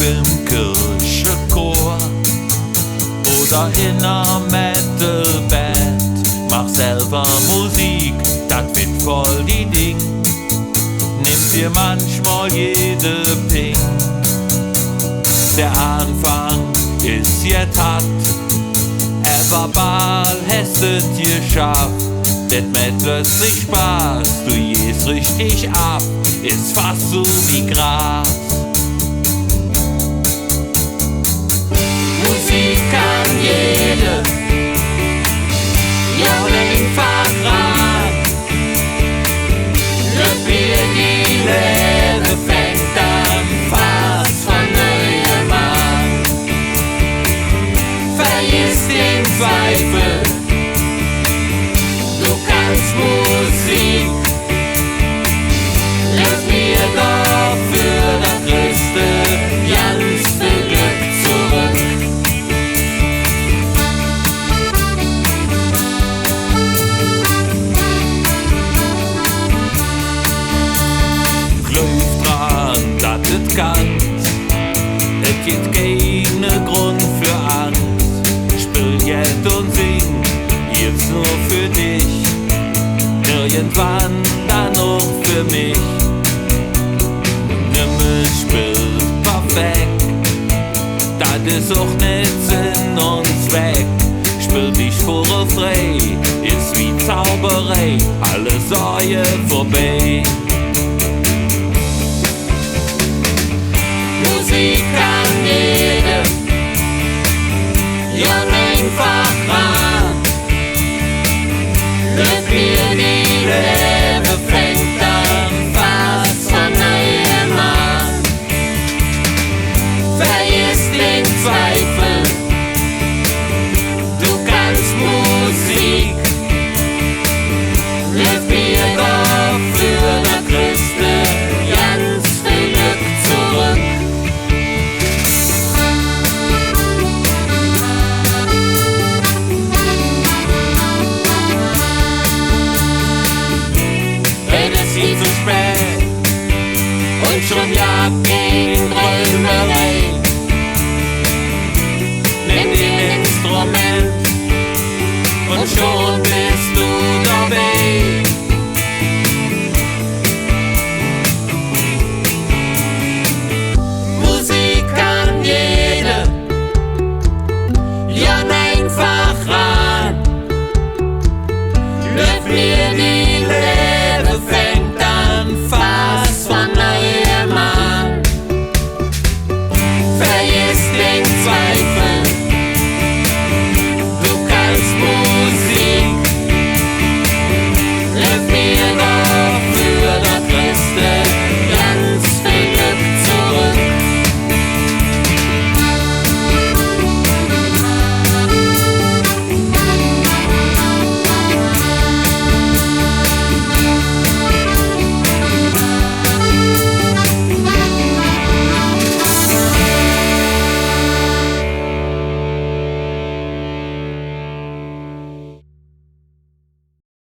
im Kirchenchor oder in a Metalband. Mach selber Musik, das wird voll die Ding. Nimmt dir manchmal jede Ping. Der Anfang ist jetzt hart, aber bald hast es geschafft. Das macht plötzlich Spaß, du gehst richtig ab, ist fast so wie Gras. Musik kann jede, ja einfach ran. Löt mir die Lehre fängt an, fast von neuem an. Vergiss den Zweifel, du kannst Musik. Löt mir doch für das größte, ganze Glück zurück. Läuft dran, dat es kann. Es gibt keinen Grund für Angst. Spiel jetzt und sing, jetzt nur für dich. Irgendwann dann auch für mich. Nimm es, spiel perfekt. Das ist auch nicht Sinn und Zweck. Spiel dich vor frei, ist wie Zauberei, alle Sorge vorbei. Musik kann jede, ja einfach ran. Löt mir die